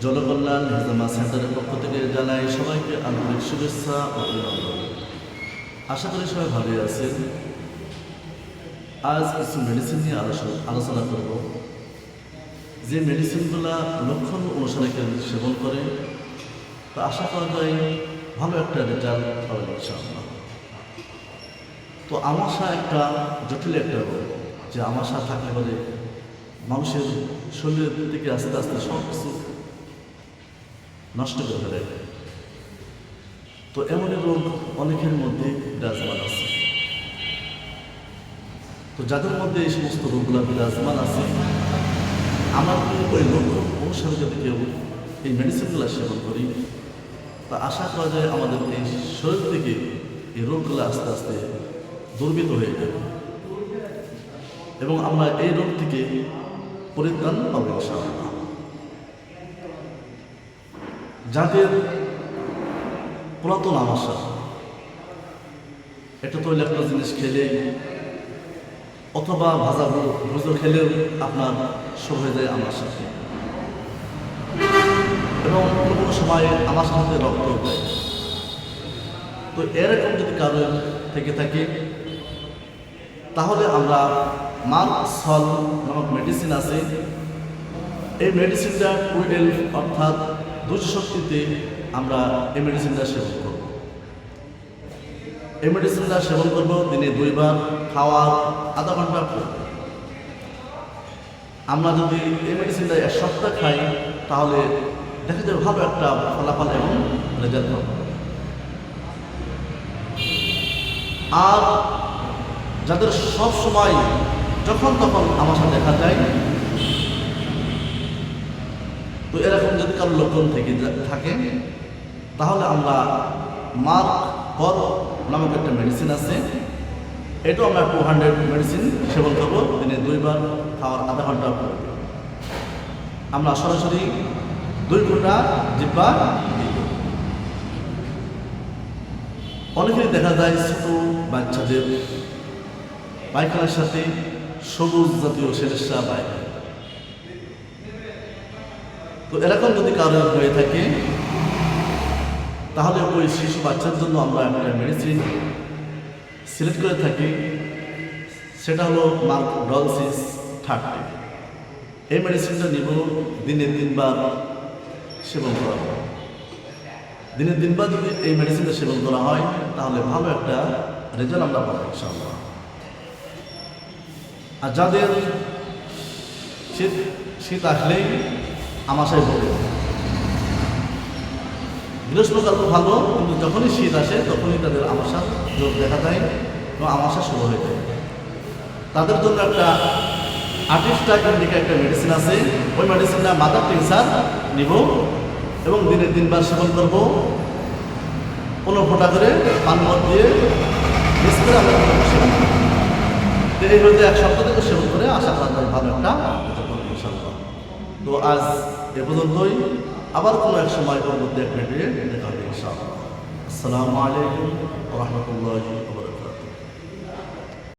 জনকল্যাণ হিজমা সেন্টারের পক্ষ থেকে জানাই সবাইকে আন্তরিক শুভেচ্ছা ও অভিনন্দন। আশা করি সবাই ভালোই আছেন। আজ কিছু মেডিসিন নিয়ে আলোচনা করব, যে মেডিসিনগুলো লক্ষণ অনুসারে কেউ সেবন করে তা আশা করা যায় ভালো একটা রেজাল্ট পাবে ইনশাআল্লাহ। তো আমাশা একটা জটিল একটা রোগ, যে আমাশা থাকলে পরে মানুষের শরীরের থেকে আস্তে আস্তে সব কিছু নষ্ট করে ফেলে। তো এমন রোগ অনেকের মধ্যে বিরাজমান আছে। তো যাদের মধ্যে এই সমস্ত রোগগুলো বিরাজমান আছে, আমরা ওই লক্ষণ অনুসারে যদি কেউ এই মেডিসিনগুলো সেবন করি তা আশা করা যায় আমাদের এই শরীর থেকে এই রোগগুলো আস্তে আস্তে দুর্বৃত হয়ে যাবে এবং আমরা এই রোগ থেকে পরিত্রাণ পাবো ইনশাআল্লাহ। যাদের পুরাতন আমাশা, এটা তৈলাক্ত জিনিস খেলে অথবা ভাজা ভুজো খেলেও আপনার শুরু হয়ে যায় আমাশা, এবং কোনো কোনো সময় আমাশার সাথে রক্ত দেয়। তো এরকম যদি কারোর থেকে থাকে তাহলে আমরা মার্ক সল নামক মেডিসিন আছে, এই মেডিসিনটা 12 অর্থাৎ 200 শক্তিতে আমরা এই মেডিসিনটা সেবন করব। এই মেডিসিনটা সেবন করব দিনে 2 বার, খাওয়ার আধা ঘন্টা পর। আমরা যদি এই মেডিসিনটা 1 সপ্তাহ খাই তাহলে দেখা যাবে ভালো একটা ফলাফল এবং রেজাল্ট পাবো। আর যাদের সব সময় যখন তখন আমাশা দেখা যায়, তো এরকম যদি কারো লক্ষণ থেকে থাকে তাহলে আমরা মার্ক কর নামক একটা মেডিসিন আছে, এটাও আমরা 200 মেডিসিন সেবন করবো দিনে 2 বার, খাওয়ার আধা ঘন্টা পর। আমরা সরাসরি 2 ঘন্টা জিব্বা দিব। অনেকেই দেখা যায় ছোট বাচ্চাদের পায়খানার সাথে সবুজ জাতীয় সেরেসা পায়খানা। তো এরকম যদি কারো হয়ে থাকে তাহলে ওই শিশু বাচ্চার জন্য আমরা একটা মেডিসিন সিলেক্ট করে থাকি, সেটা হলো মার্কডলসিস 30। এই মেডিসিনটা নিব দিনে 3 বার সেবন করা হয়। দিনে 3 বার যদি এই মেডিসিনটা সেবন করা হয় তাহলে ভালো একটা রেজাল্ট আমরা পাবো ইনশাআল্লাহ। আর যাদের শীত আসলেই আমাশায় ভোগে, গ্রীষ্মকাল তো ভালো, কিন্তু যখনই শীত আসে তখনই তাদের আমাশার যোগ দেখা যায় এবং আমাশা শুরু হয়ে যায়। তাদের জন্য একটা আর্টিস্টা ইন্ডিকা একটা মেডিসিন আছে, ওই মেডিসিনটা মাদার টিনচার নিব এবং দিনে 3 বার সেবন করব। 15 ফোঁটা করে পান মদ দিয়ে মিক্স করে আমরা সেবন করব। এইভাবে 1 সপ্তাহ থেকে সেবন করে আশা করা যায় ভালো একটা ইনশাআল্লাহ। তো আজ এ পর্যন্তই, আবার কোনো এক সময় পরবর্তী এক ভিডিও দেখা হবে ইনশাআল্লাহ। আসসালামু আলাইকুম ওয়া রাহমাতুল্লাহি